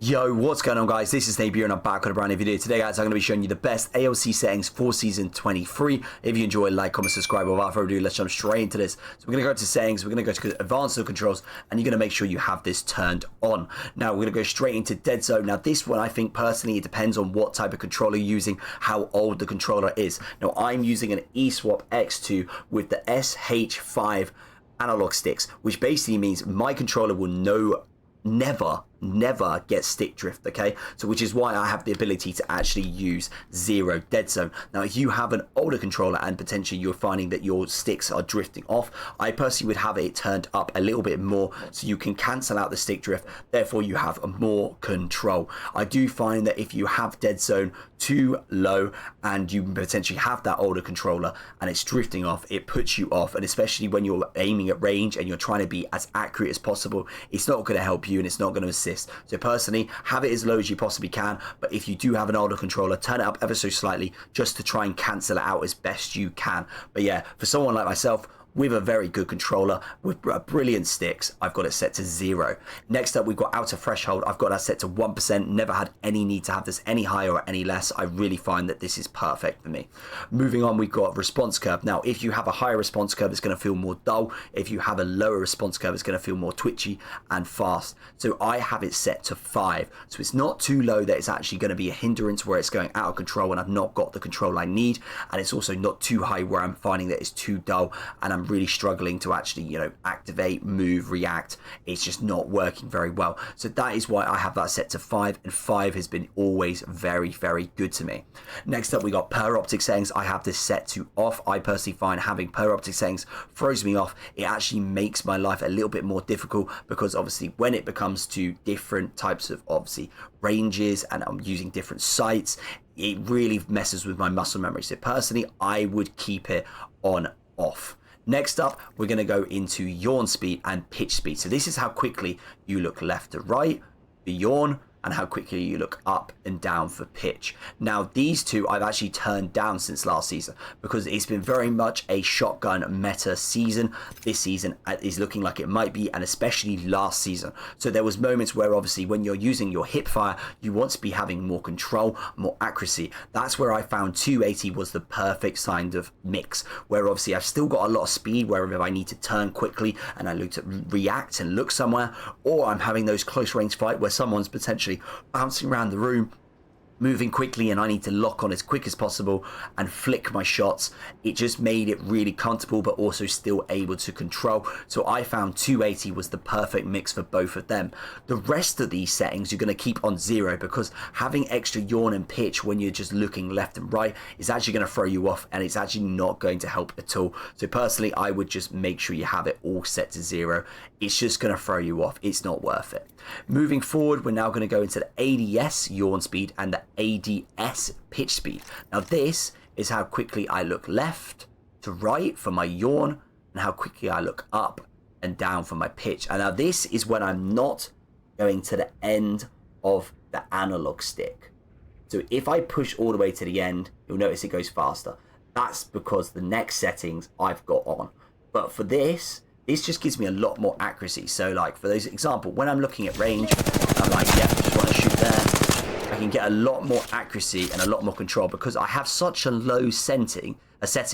Yo, what's going on, guys? This is Napier and I'm back with a brand new video. Today, guys, I'm going to be showing you the best ALC settings for Season 23. If you enjoy, like, comment, subscribe. Without further ado, let's jump straight into this. So we're going to go to settings, we're going to go to advanced controls, and you're going to make sure you have this turned on. Now, we're going to go straight into Deadzone. Now, this one, I think, personally, it depends on what type of controller you're using, how old the controller is. Now, I'm using an eSwap X2 with the SH5 analog sticks, which basically means my controller will never get stick drift, okay? So which is why I have the ability to actually use zero Deadzone. Now, if you have an older controller and potentially you're finding that your sticks are drifting off, I personally would have it turned up a little bit more so you can cancel out the stick drift, therefore you have more control. I do find that if you have Deadzone too low and you potentially have that older controller and it's drifting off, it puts you off, and especially when you're aiming at range and you're trying to be as accurate as possible, it's not going to help you and it's not going to assist. So personally, have it as low as you possibly can, but if you do have an older controller, turn it up ever so slightly just to try and cancel it out as best you can. But yeah, for someone like myself with a very good controller with brilliant sticks, I've got it set to 0. Next up, we've got outer threshold. I've got that set to 1%. Never had any need to have this any higher or any less. I really find that this is perfect for me. Moving on, we've got response curve. Now, if you have a higher response curve, it's going to feel more dull. If you have a lower response curve, it's going to feel more twitchy and fast. So I have it set to 5. So it's not too low that it's actually going to be a hindrance where it's going out of control and I've not got the control I need. And it's also not too high where I'm finding that it's too dull and I'm really struggling to actually, activate, move, react. It's just not working very well. So that is why I have that set to 5, and 5 has been always very, very good to me. Next up, we got per optic settings. I have this set to off. I personally find having per optic settings throws me off. It actually makes my life a little bit more difficult because obviously when it becomes to different types of obviously ranges and I'm using different sights, it really messes with my muscle memory. So personally, I would keep it on off. Next up, we're going to go into yawn speed and pitch speed. So this is how quickly you look left to right for yawn and how quickly you look up and down for pitch. Now, these two I've actually turned down since last season because it's been very much a shotgun meta season. This season is looking like it might be, and especially last season. So there was moments where obviously when you're using your Hipfire, you want to be having more control, more accuracy. That's where I found 280 was the perfect kind of mix, where obviously I've still got a lot of speed where if I need to turn quickly and I look to react and look somewhere, or I'm having those close range fight where someone's potentially bouncing around the room, moving quickly, and I need to lock on as quick as possible and flick my shots. It just made it really comfortable but also still able to control. So I found 280 was the perfect mix for both of them. The rest of these settings you're going to keep on 0 because having extra yawn and pitch when you're just looking left and right is actually going to throw you off and it's actually not going to help at all. So personally, I would just make sure you have it all set to 0. It's just going to throw you off. It's not worth it. Moving forward, we're now going to go into the ADS yawn speed and the ADS pitch speed. Now this is how quickly I look left to right for my yawn and how quickly I look up and down for my pitch. And now this is when I'm not going to the end of the analog stick. So if I push all the way to the end, you'll notice it goes faster. That's because the next settings I've got on. But for this just gives me a lot more accuracy. So like for those example, when I'm looking at range, I'm like, yeah, just want to shoot there. I can get a lot more accuracy and a lot more control because I have such a low setting, that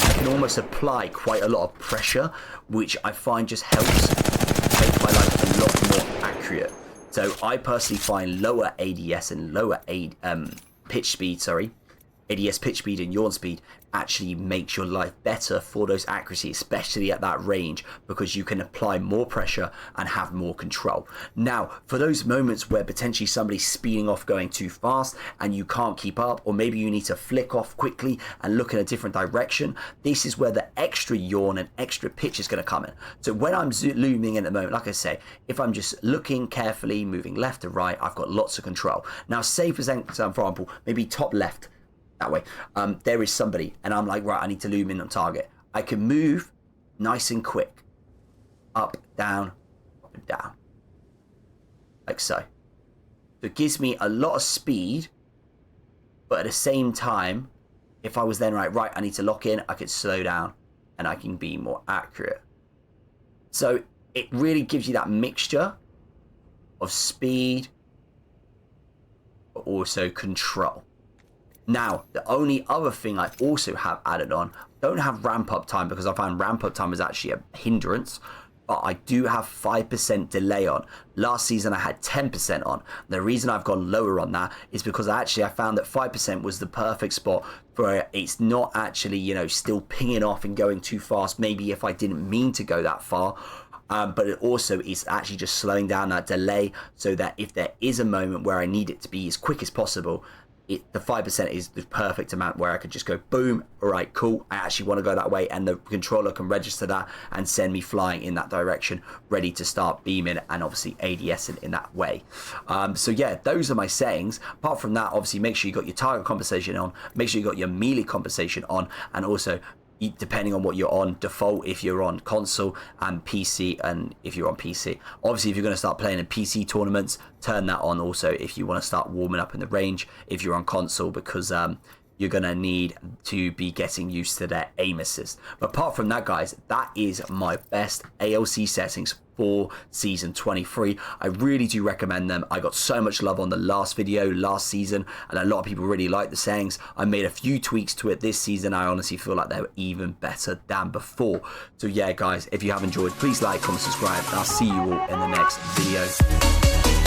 I can almost apply quite a lot of pressure, which I find just helps make my life a lot more accurate. So I personally find lower ADS and lower pitch speed, ADS pitch speed and yawn speed actually makes your life better for those accuracy, especially at that range, because you can apply more pressure and have more control. Now, for those moments where potentially somebody's speeding off going too fast and you can't keep up, or maybe you need to flick off quickly and look in a different direction, this is where the extra yawn and extra pitch is going to come in. So when I'm zooming in at the moment, like I say, if I'm just looking carefully, moving left to right, I've got lots of control. Now, say for example, maybe top left, that way, there is somebody and I'm like, right, I need to loom in on target. I can move nice and quick, up, down, like so. So it gives me a lot of speed, but at the same time, if I was then right, I need to lock in, I could slow down and I can be more accurate. So it really gives you that mixture of speed, but also control. Now, the only other thing I also have added on, don't have ramp up time because I find ramp up time is actually a hindrance, but I do have 5% delay on. Last season I had 10% on. The reason I've gone lower on that is because I found that 5% was the perfect spot for it's not actually, you know, still pinging off and going too fast, maybe if I didn't mean to go that far. But it also is actually just slowing down that delay so that if there is a moment where I need it to be as quick as possible, the 5% is the perfect amount where I could just go boom, all right, cool, I actually want to go that way, and the controller can register that and send me flying in that direction, ready to start beaming and obviously ADSing in that way. So yeah, those are my settings. Apart from that, obviously make sure you got your target compensation on, make sure you got your melee compensation on, and also depending on what you're on, default if you're on console, and PC and if you're on PC. Obviously if you're going to start playing in PC tournaments, turn that on also if you want to start warming up in the range if you're on console, because you're going to need to be getting used to their aim assist. But apart from that, guys, that is my best ALC settings for season 23. I really do recommend them. I got so much love on the last video last season, and a lot of people really like the settings. I made a few tweaks to it this season. I honestly feel like they were even better than before. So yeah, guys, if you have enjoyed, please like, comment, subscribe, and I'll see you all in the next video.